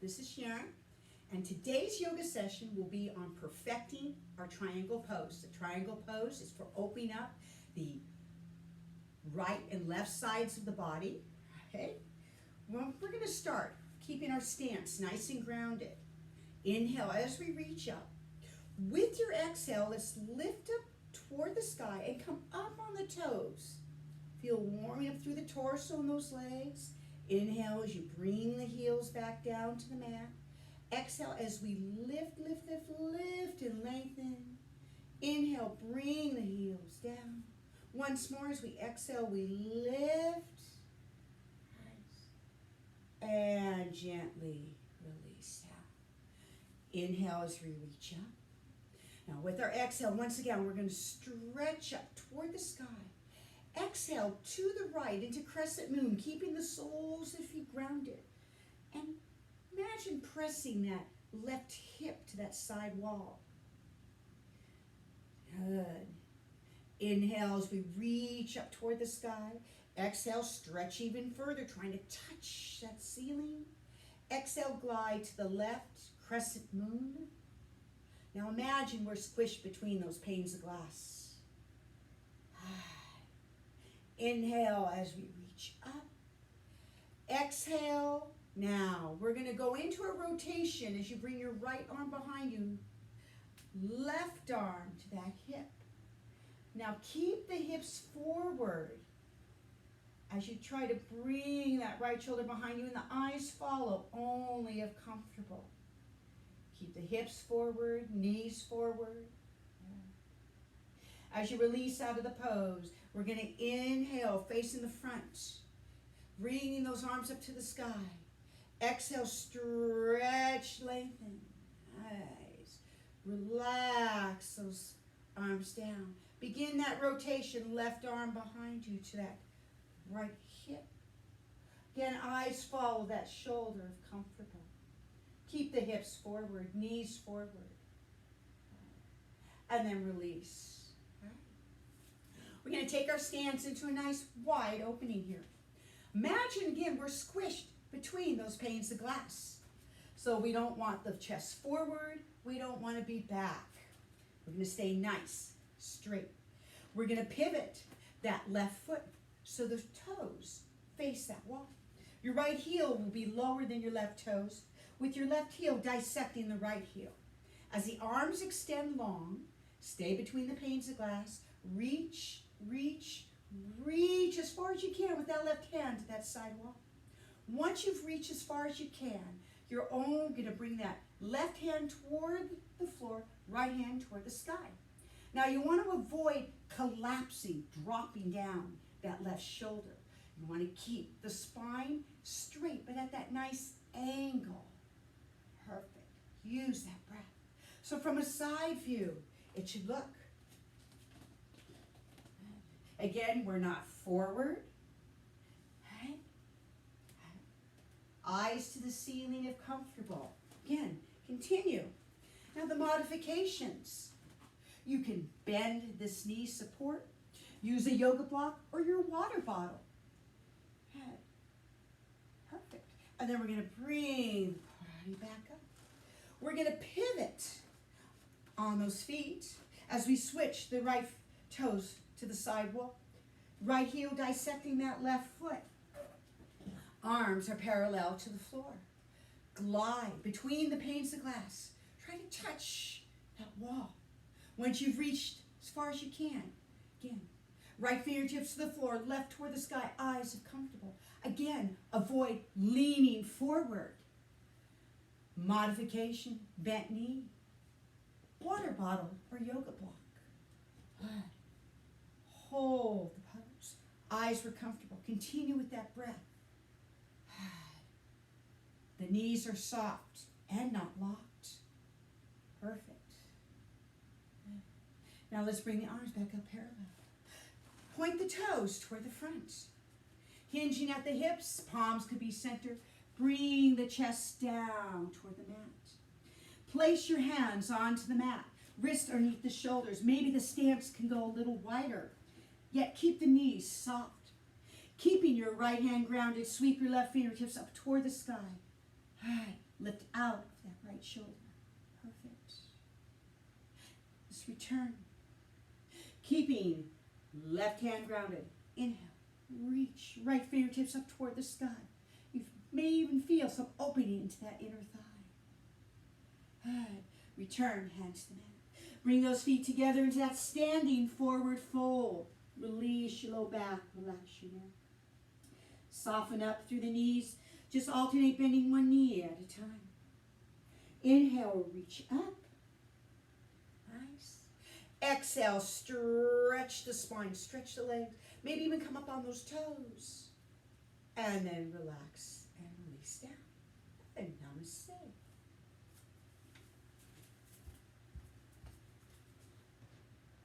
This is Sharon, and today's yoga session will be on perfecting our triangle pose. The triangle pose is for opening up the right and left sides of the body. Okay, well, we're going to start keeping our stance nice and grounded. Inhale as we reach up. With your exhale, let's lift up toward the sky and come up on the toes. Feel warming up through the torso and those legs. Inhale as you bring the heels back down to the mat. Exhale as we lift, lift, lift, lift and lengthen. Inhale, bring the heels down. Once more as we exhale, we lift. And gently release down. Inhale as we reach up. Now with our exhale, once again, we're going to stretch up toward the sky. Exhale to the right into crescent moon, keeping the soles of the feet grounded. And imagine pressing that left hip to that side wall. Good. Inhale as we reach up toward the sky. Exhale, stretch even further, trying to touch that ceiling. Exhale, glide to the left, crescent moon. Now imagine we're squished between those panes of glass. Inhale as we reach up. Exhale. Now we're going to go into a rotation as you bring your right arm behind you. Left arm to that hip. Now keep the hips forward as you try to bring that right shoulder behind you and the eyes follow only if comfortable. Keep the hips forward, knees forward. As you release out of the pose, we're going to inhale, facing the front, bringing those arms up to the sky. Exhale, stretch, lengthen. Nice. Relax those arms down. Begin that rotation, left arm behind you to that right hip. Again, eyes follow that shoulder if comfortable. Keep the hips forward, knees forward. And then release. We're going to take our stance into a nice wide opening here. Imagine again we're squished between those panes of glass. So we don't want the chest forward. We don't want to be back. We're going to stay nice, straight. We're going to pivot that left foot so the toes face that wall. Your right heel will be lower than your left toes, with your left heel dissecting the right heel. As the arms extend long, stay between the panes of glass, reach, reach, reach as far as you can with that left hand to that side wall. Once you've reached as far as you can, you're only going to bring that left hand toward the floor, right hand toward the sky. Now you want to avoid collapsing, dropping down that left shoulder. You want to keep the spine straight, but at that nice angle. Perfect. Use that breath. So from a side view, it should look. Again, we're not forward. Right? Eyes to the ceiling if comfortable. Again, continue. Now the modifications. You can bend this knee support, use a yoga block or your water bottle. Okay. Perfect. And then we're going to bring the body back up. We're going to pivot on those feet as we switch the right toes to the side wall. Right heel dissecting that left foot. Arms are parallel to the floor. Glide between the panes of glass. Try to touch that wall. Once you've reached as far as you can, again, right fingertips to the floor, left toward the sky, eyes if comfortable. Again, avoid leaning forward. Modification, bent knee, water bottle or yoga block. Good. Hold the pose. Eyes were comfortable. Continue with that breath. The knees are soft and not locked. Perfect. Now let's bring the arms back up parallel. Point the toes toward the front. Hinging at the hips, palms could be centered. Bring the chest down toward the mat. Place your hands onto the mat. Wrists underneath the shoulders. Maybe the stance can go a little wider. Yet keep the knees soft. Keeping your right hand grounded, sweep your left fingertips up toward the sky. All right, Lift out of that right shoulder. Perfect. Just return. Keeping left hand grounded. Inhale. Reach right fingertips up toward the sky. You may even feel some opening into that inner thigh. Good. Return, hands to the mat. Bring those feet together into that standing forward fold. Release your low back. Relax your neck. Soften up through the knees. Just alternate bending one knee at a time. Inhale, reach up. Nice. Exhale, stretch the spine, stretch the legs. Maybe even come up on those toes. And then relax and release down. And namaste.